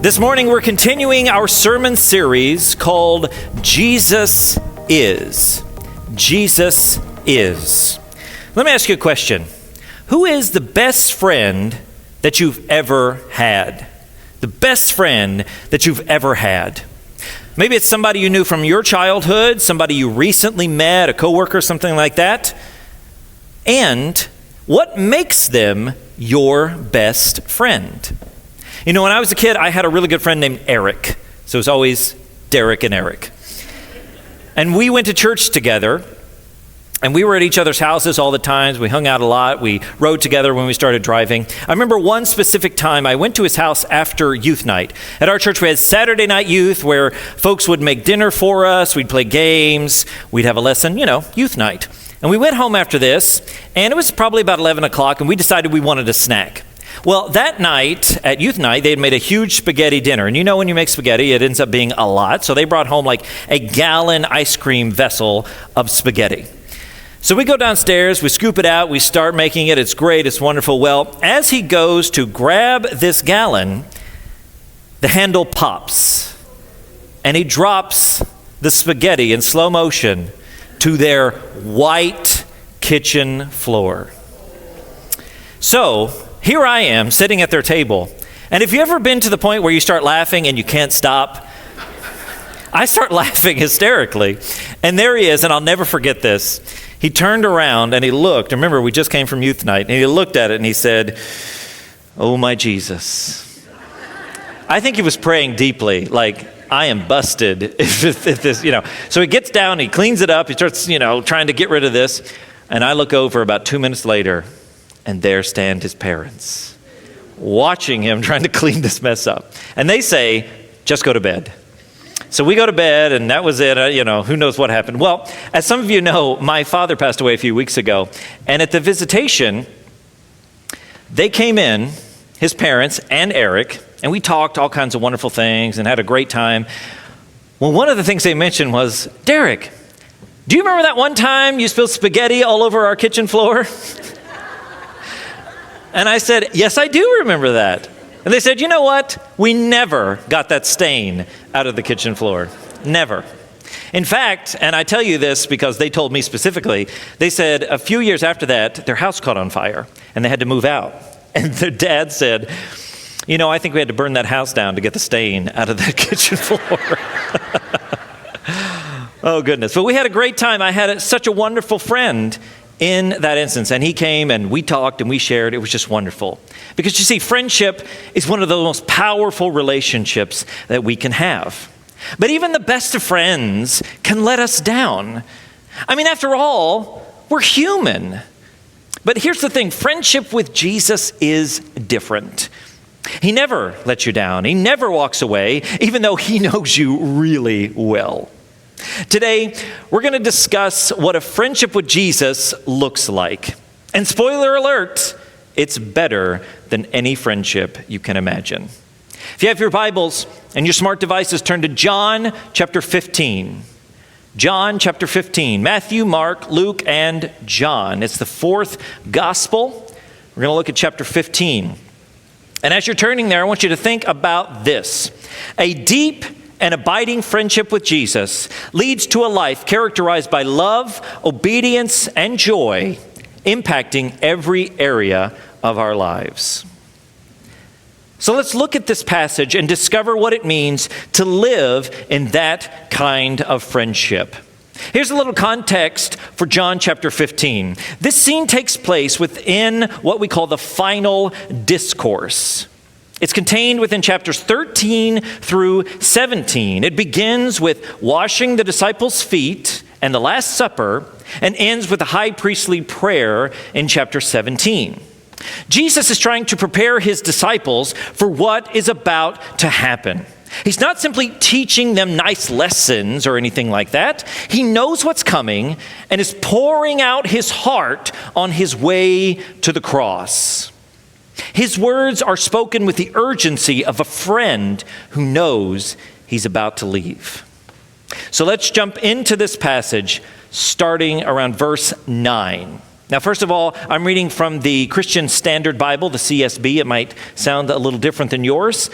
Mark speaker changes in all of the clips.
Speaker 1: This morning we're continuing our sermon series called Jesus Is. Jesus Is. Let me ask you a question. Who is the best friend that you've ever had? The best friend that you've ever had. Maybe it's somebody you knew from your childhood, somebody you recently met, a coworker, something like that. And what makes them your best friend? You know, when I was a kid, I had a really good friend named Eric. So it was always Derek and Eric. And we went to church together, and we were at each other's houses all the time. We hung out a lot. We rode together when we started driving. I remember one specific time I went to his house after youth night. At our church, we had Saturday night youth where folks would make dinner for us. We'd play games. We'd have a lesson, youth night. And we went home after this, and it was probably about 11 o'clock, and we decided we wanted a snack. Well, that night, at youth night, they had made a huge spaghetti dinner. And when you make spaghetti, it ends up being a lot. So they brought home like a gallon ice cream vessel of spaghetti. So we go downstairs, we scoop it out, we start making it. It's great, it's wonderful. Well, as he goes to grab this gallon, the handle pops. And he drops the spaghetti in slow motion to their white kitchen floor. So here I am sitting at their table. And have you ever been to the point where you start laughing and you can't stop? I start laughing hysterically. And there he is, and I'll never forget this. He turned around and he looked. Remember, we just came from youth night. And he looked at it and he said, "Oh, my Jesus." I think he was praying deeply, like, I am busted if this. So he gets down, he cleans it up, he starts, trying to get rid of this. And I look over about 2 minutes later, and there stand his parents, watching him trying to clean this mess up. And they say, "Just go to bed." So we go to bed, and that was it. Who knows what happened. Well, as some of you know, my father passed away a few weeks ago. And at the visitation, they came in, his parents and Eric, and we talked all kinds of wonderful things and had a great time. Well, one of the things they mentioned was, "Derek, do you remember that one time you spilled spaghetti all over our kitchen floor?" And I said, "Yes, I do remember that." And they said, "You know what? We never got that stain out of the kitchen floor. Never." In fact, and I tell you this because they told me specifically, they said a few years after that, their house caught on fire and they had to move out. And their dad said, "I think we had to burn that house down to get the stain out of that kitchen floor." Oh, goodness. But we had a great time. I had such a wonderful friend in that instance, and he came and we talked and we shared. It was just wonderful. Because you see, friendship is one of the most powerful relationships that we can have. But even the best of friends can let us down. After all, we're human. But here's the thing, friendship with Jesus is different. He never lets you down. He never walks away, even though he knows you really well. Today, we're going to discuss what a friendship with Jesus looks like. And spoiler alert, it's better than any friendship you can imagine. If you have your Bibles and your smart devices, turn to John chapter 15. John chapter 15. Matthew, Mark, Luke, and John. It's the fourth gospel. We're going to look at chapter 15. And as you're turning there, I want you to think about this. A deep and abiding friendship with Jesus leads to a life characterized by love, obedience, and joy, impacting every area of our lives. So let's look at this passage and discover what it means to live in that kind of friendship. Here's a little context for John chapter 15. This scene takes place within what we call the final discourse. It's contained within chapters 13 through 17. It begins with washing the disciples' feet and the Last Supper, and ends with the high priestly prayer in chapter 17. Jesus is trying to prepare his disciples for what is about to happen. He's not simply teaching them nice lessons or anything like that. He knows what's coming and is pouring out his heart on his way to the cross. His words are spoken with the urgency of a friend who knows he's about to leave. So let's jump into this passage starting around verse 9. Now, first of all, I'm reading from the Christian Standard Bible, the CSB. It might sound a little different than yours.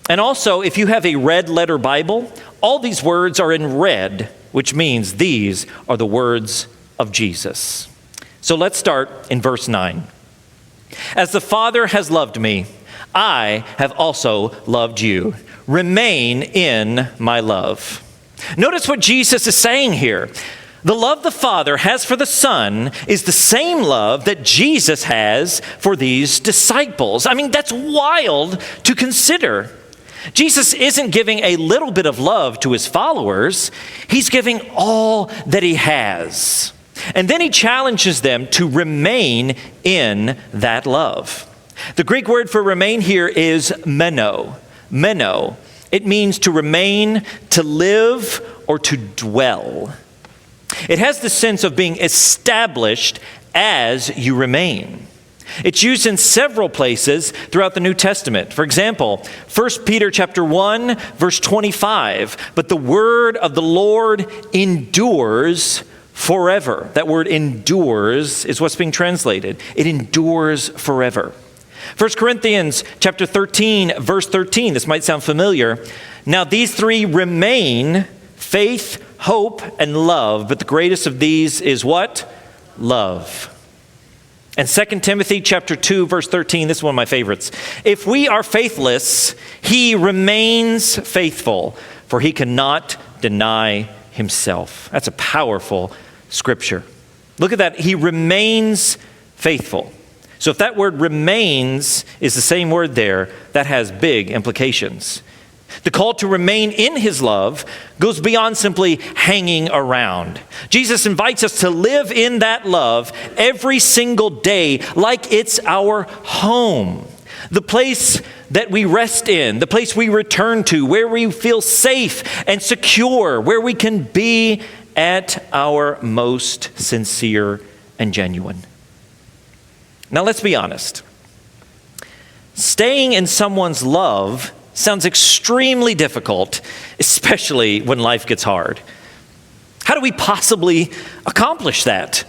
Speaker 1: And also, if you have a red letter Bible, all these words are in red, which means these are the words of Jesus. So let's start in verse 9. As the Father has loved me, I have also loved you. Remain in my love. Notice what Jesus is saying here. The love the Father has for the Son is the same love that Jesus has for these disciples. I mean, that's wild to consider. Jesus isn't giving a little bit of love to his followers. He's giving all that he has. And then he challenges them to remain in that love. The Greek word for remain here is meno. Meno. It means to remain, to live, or to dwell. It has the sense of being established as you remain. It's used in several places throughout the New Testament. For example, 1 Peter chapter 1, verse 25, but the word of the Lord endures forever. That word endures is what's being translated. It endures forever. 1 Corinthians chapter 13, verse 13, this might sound familiar. Now these three remain, faith, hope, and love, but the greatest of these is what? Love. And 2 Timothy chapter 2, verse 13, this is one of my favorites. If we are faithless, he remains faithful, for he cannot deny himself. That's a powerful scripture. Look at that. He remains faithful. So if that word remains is the same word there, that has big implications. The call to remain in his love goes beyond simply hanging around. Jesus invites us to live in that love every single day like it's our home. The place that we rest in, the place we return to, where we feel safe and secure, where we can be at our most sincere and genuine. Now let's be honest. Staying in someone's love sounds extremely difficult, especially when life gets hard. How do we possibly accomplish that?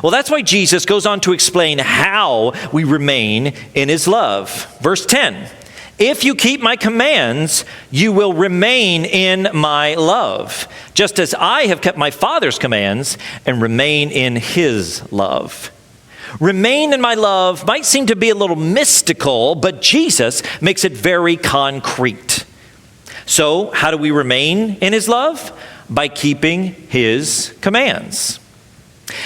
Speaker 1: Well, that's why Jesus goes on to explain how we remain in his love. Verse 10, if you keep my commands, you will remain in my love, just as I have kept my Father's commands and remain in his love. Remain in my love might seem to be a little mystical, but Jesus makes it very concrete. So, how do we remain in his love? By keeping his commands.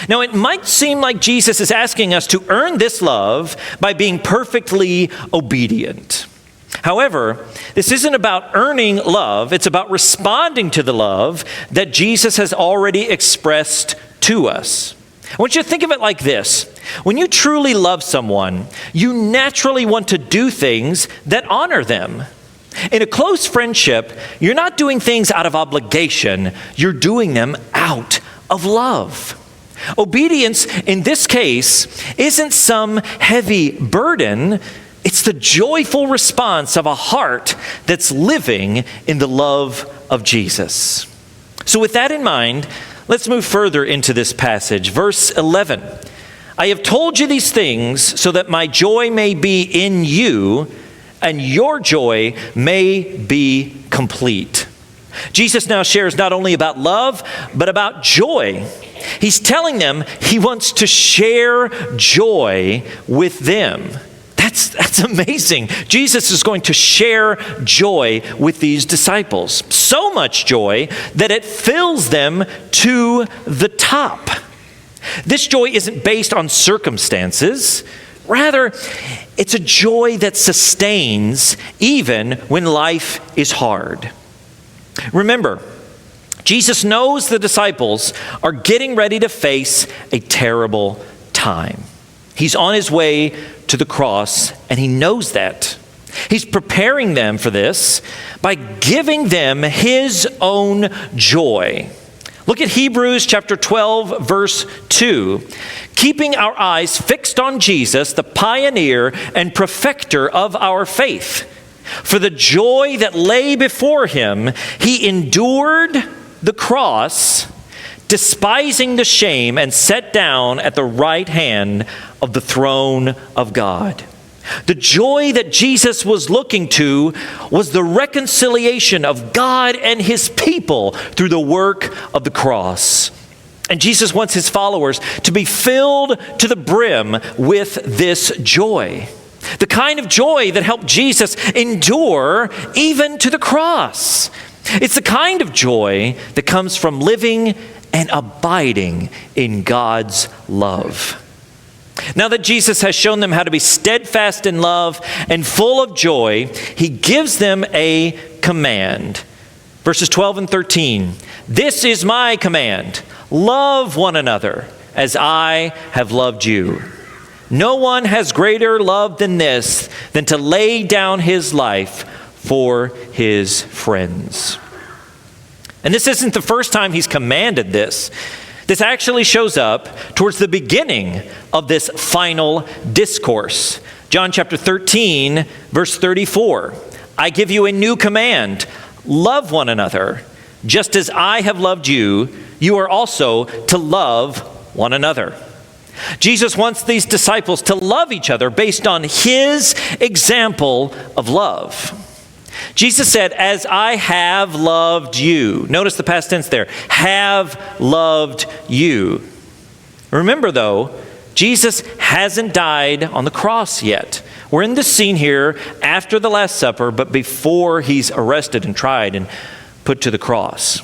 Speaker 1: Now, it might seem like Jesus is asking us to earn this love by being perfectly obedient. However, this isn't about earning love. It's about responding to the love that Jesus has already expressed to us. I want you to think of it like this. When you truly love someone, you naturally want to do things that honor them. In a close friendship, you're not doing things out of obligation. You're doing them out of love. Obedience, in this case, isn't some heavy burden. It's the joyful response of a heart that's living in the love of Jesus. So with that in mind, let's move further into this passage. Verse 11, I have told you these things so that my joy may be in you and your joy may be complete. Jesus now shares not only about love, but about joy. He's telling them he wants to share joy with them. That's amazing. Jesus is going to share joy with these disciples. So much joy that it fills them to the top. This joy isn't based on circumstances. Rather, it's a joy that sustains even when life is hard. Remember, Jesus knows the disciples are getting ready to face a terrible time. He's on his way to the cross, and he knows that. He's preparing them for this by giving them his own joy. Look at Hebrews chapter 12, verse 2. Keeping our eyes fixed on Jesus, the pioneer and perfecter of our faith. For the joy that lay before him, he endured the cross, despising the shame, and sat down at the right hand of the throne of God. The joy that Jesus was looking to was the reconciliation of God and his people through the work of the cross. And Jesus wants his followers to be filled to the brim with this joy. The kind of joy that helped Jesus endure even to the cross. It's the kind of joy that comes from living and abiding in God's love. Now that Jesus has shown them how to be steadfast in love and full of joy, he gives them a command. Verses 12 and 13. This is my command. Love one another as I have loved you. No one has greater love than this, than to lay down his life for his friends. And this isn't the first time he's commanded this. This actually shows up towards the beginning of this final discourse. John chapter 13, verse 34. I give you a new command. Love one another. Just as I have loved you, you are also to love one another. Jesus wants these disciples to love each other based on his example of love. Jesus said, as I have loved you. Notice the past tense there. Have loved you. Remember though, Jesus hasn't died on the cross yet. We're in this scene here after the Last Supper, but before he's arrested and tried and put to the cross.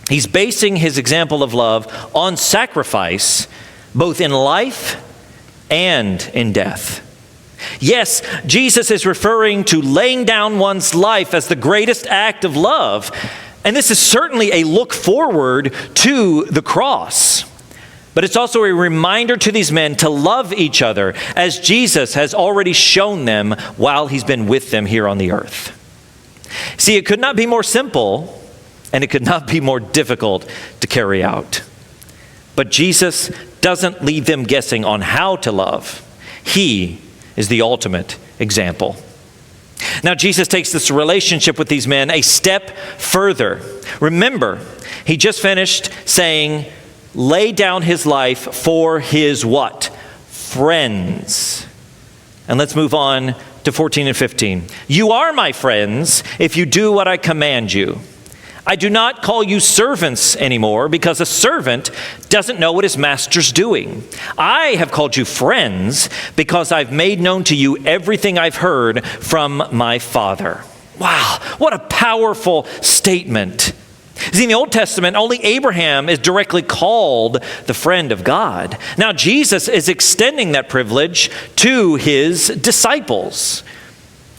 Speaker 1: He's basing his example of love on sacrifice, both in life and in death. Yes, Jesus is referring to laying down one's life as the greatest act of love. And this is certainly a look forward to the cross. But it's also a reminder to these men to love each other as Jesus has already shown them while he's been with them here on the earth. See, it could not be more simple and it could not be more difficult to carry out. But Jesus doesn't leave them guessing on how to love. He is the ultimate example. Now, Jesus takes this relationship with these men a step further. Remember, he just finished saying, lay down his life for his what? Friends. And let's move on to 14 and 15. You are my friends if you do what I command you. I do not call you servants anymore because a servant doesn't know what his master's doing. I have called you friends because I've made known to you everything I've heard from my Father. Wow, what a powerful statement. See, in the Old Testament, only Abraham is directly called the friend of God. Now, Jesus is extending that privilege to his disciples.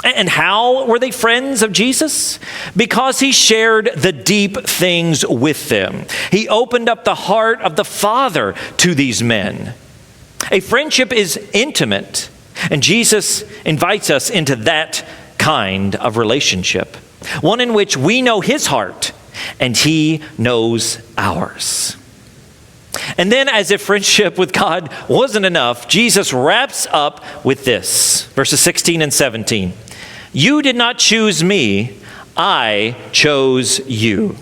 Speaker 1: And how were they friends of Jesus? Because he shared the deep things with them. He opened up the heart of the Father to these men. A friendship is intimate, and Jesus invites us into that kind of relationship. One in which we know his heart, and he knows ours. And then, as if friendship with God wasn't enough, Jesus wraps up with this, verses 16 and 17. You did not choose me, I chose you.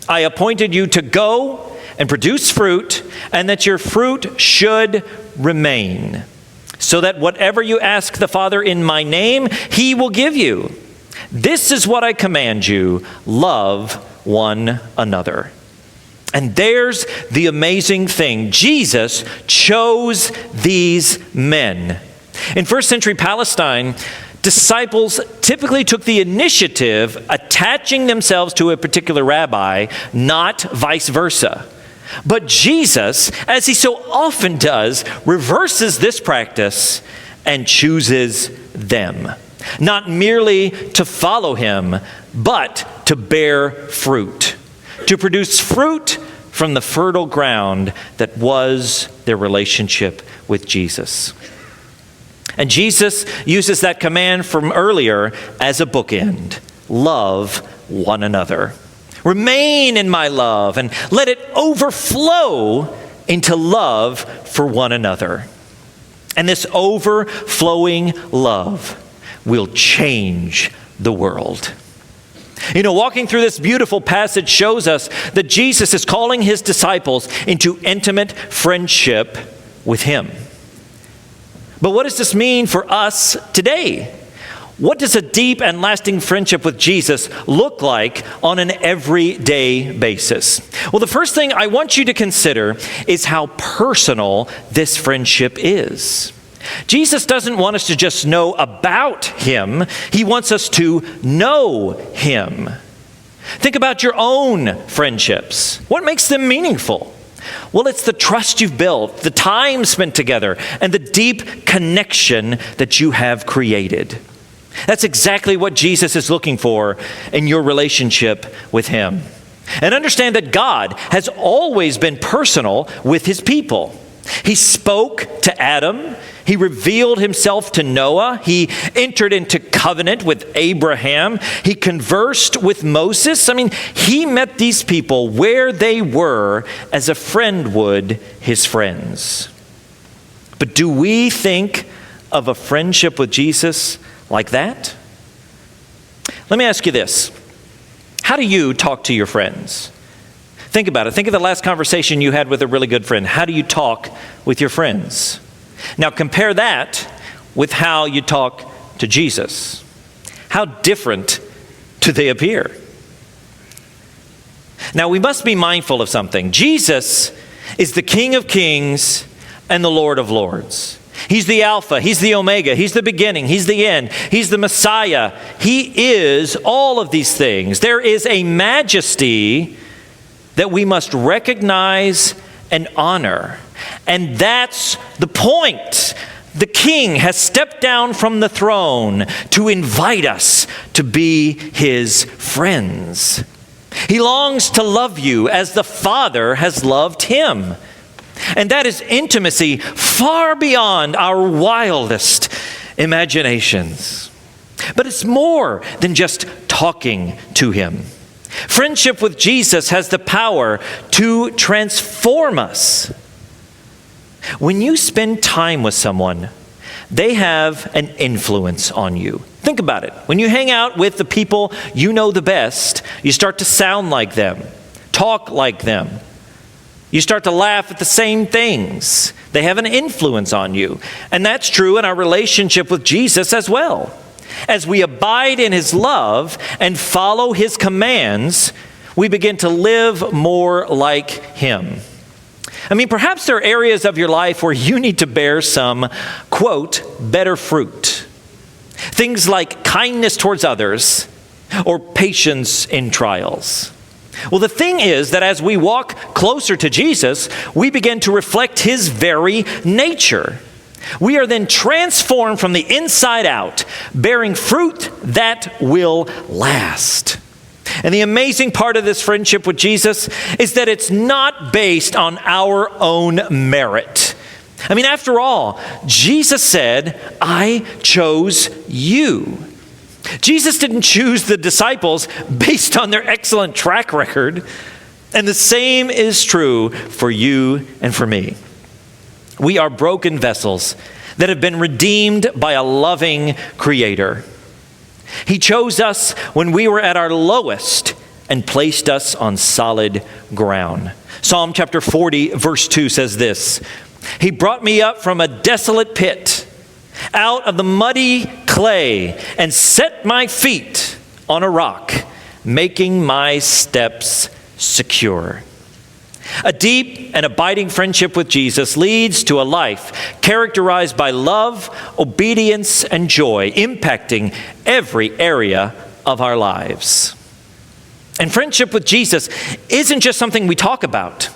Speaker 1: I appointed you to go and produce fruit, and that your fruit should remain, so that whatever you ask the Father in my name, he will give you. This is what I command you, love one another. And there's the amazing thing. Jesus chose these men. In first century Palestine, disciples typically took the initiative attaching themselves to a particular rabbi, not vice versa. But Jesus, as he so often does, reverses this practice and chooses them. Not merely to follow him, but to bear fruit. To produce fruit from the fertile ground that was their relationship with Jesus. And Jesus uses that command from earlier as a bookend. Love one another. Remain in my love and let it overflow into love for one another. And this overflowing love will change the world. You know, walking through this beautiful passage shows us that Jesus is calling his disciples into intimate friendship with him. But what does this mean for us today? What does a deep and lasting friendship with Jesus look like on an everyday basis? Well, the first thing I want you to consider is how personal this friendship is. Jesus doesn't want us to just know about him. He wants us to know him. Think about your own friendships. What makes them meaningful? Well, it's the trust you've built, the time spent together, and the deep connection that you have created. That's exactly what Jesus is looking for in your relationship with him. And understand that God has always been personal with his people. He spoke to Adam. He revealed himself to Noah. He entered into covenant with Abraham. He conversed with Moses. He met these people where they were as a friend would his friends. But do we think of a friendship with Jesus like that? Let me ask you this. How do you talk to your friends? Think about it. Think of the last conversation you had with a really good friend. How do you talk with your friends? Now compare that with how you talk to Jesus. How different do they appear? Now we must be mindful of something. Jesus is the King of Kings and the Lord of Lords. He's the Alpha, he's the Omega, he's the beginning, he's the end, he's the Messiah. He is all of these things. There is a majesty that we must recognize and honor. And that's the point. The King has stepped down from the throne to invite us to be his friends. He longs to love you as the Father has loved him. And that is intimacy far beyond our wildest imaginations. But it's more than just talking to him. Friendship with Jesus has the power to transform us. When you spend time with someone, they have an influence on you. Think about it. When you hang out with the people you know the best, you start to sound like them, talk like them. You start to laugh at the same things. They have an influence on you. And that's true in our relationship with Jesus as well. As we abide in his love and follow his commands, we begin to live more like him. Perhaps there are areas of your life where you need to bear some, quote, better fruit. Things like kindness towards others or patience in trials. Well, the thing is that as we walk closer to Jesus, we begin to reflect his very nature. We are then transformed from the inside out, bearing fruit that will last. And the amazing part of this friendship with Jesus is that it's not based on our own merit. After all, Jesus said, "I chose you." Jesus didn't choose the disciples based on their excellent track record. And the same is true for you and for me. We are broken vessels that have been redeemed by a loving Creator. He chose us when we were at our lowest and placed us on solid ground. Psalm chapter 40, verse 2 says this, "He brought me up from a desolate pit, out of the muddy clay, and set my feet on a rock, making my steps secure." A deep and abiding friendship with Jesus leads to a life characterized by love, obedience, and joy, impacting every area of our lives. And friendship with Jesus isn't just something we talk about.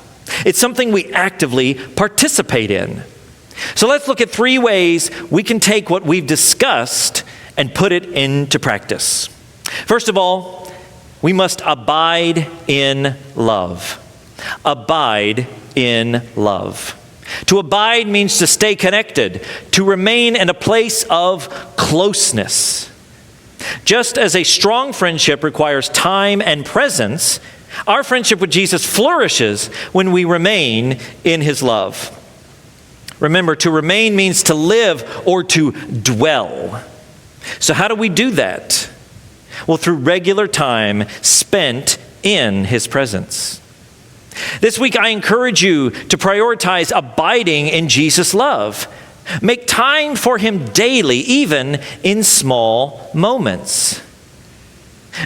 Speaker 1: It's something we actively participate in. So let's look at 3 ways we can take what we've discussed and put it into practice. First of all, we must abide in love. Abide in love. To abide means to stay connected, to remain in a place of closeness. Just as a strong friendship requires time and presence, our friendship with Jesus flourishes when we remain in his love. Remember, to remain means to live or to dwell. So how do we do that? Well, through regular time spent in his presence. This week, I encourage you to prioritize abiding in Jesus' love. Make time for him daily, even in small moments.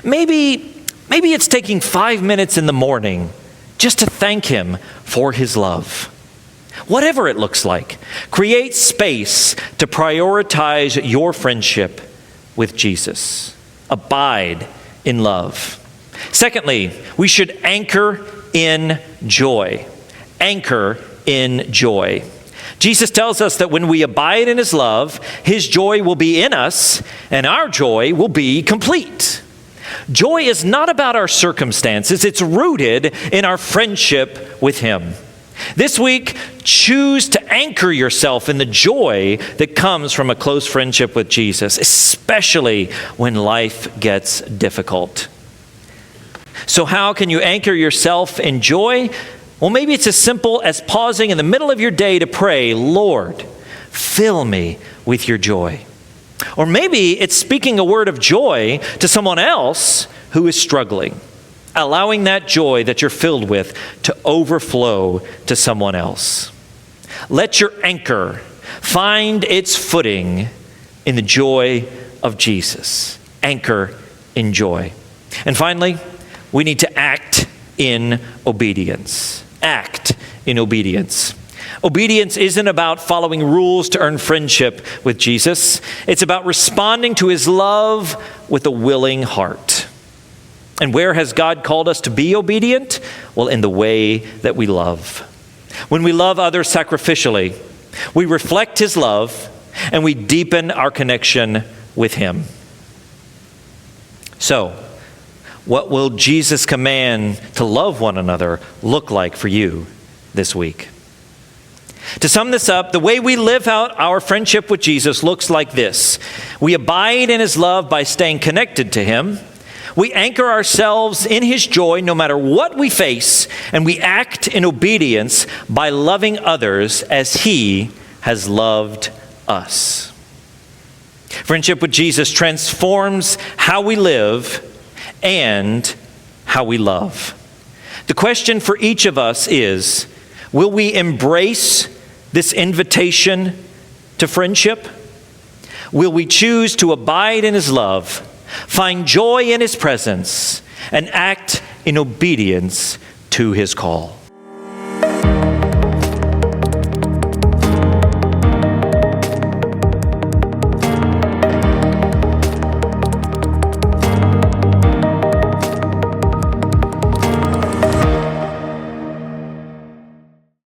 Speaker 1: Maybe it's taking 5 minutes in the morning just to thank him for his love. Whatever it looks like, create space to prioritize your friendship with Jesus. Abide in love. Secondly, we should anchor in joy. Anchor in joy. Jesus tells us that when we abide in his love, his joy will be in us, and our joy will be complete. Joy is not about our circumstances. It's rooted in our friendship with him. This week, choose to anchor yourself in the joy that comes from a close friendship with Jesus, especially when life gets difficult. So how can you anchor yourself in joy? Well, maybe it's as simple as pausing in the middle of your day to pray, Lord, fill me with your joy. Or maybe it's speaking a word of joy to someone else who is struggling, allowing that joy that you're filled with to overflow to someone else. Let your anchor find its footing in the joy of Jesus. Anchor in joy. And finally, we need to act in obedience. Act in obedience. Obedience isn't about following rules to earn friendship with Jesus. It's about responding to his love with a willing heart. And where has God called us to be obedient? Well, in the way that we love. When we love others sacrificially, we reflect his love and we deepen our connection with him. So, what will Jesus' command to love one another look like for you this week? To sum this up, the way we live out our friendship with Jesus looks like this. We abide in his love by staying connected to him. We anchor ourselves in his joy no matter what we face, and we act in obedience by loving others as he has loved us. Friendship with Jesus transforms how we live and how we love. The question for each of us is, will we embrace this invitation to friendship? Will we choose to abide in his love, find joy in his presence, and act in obedience to his call?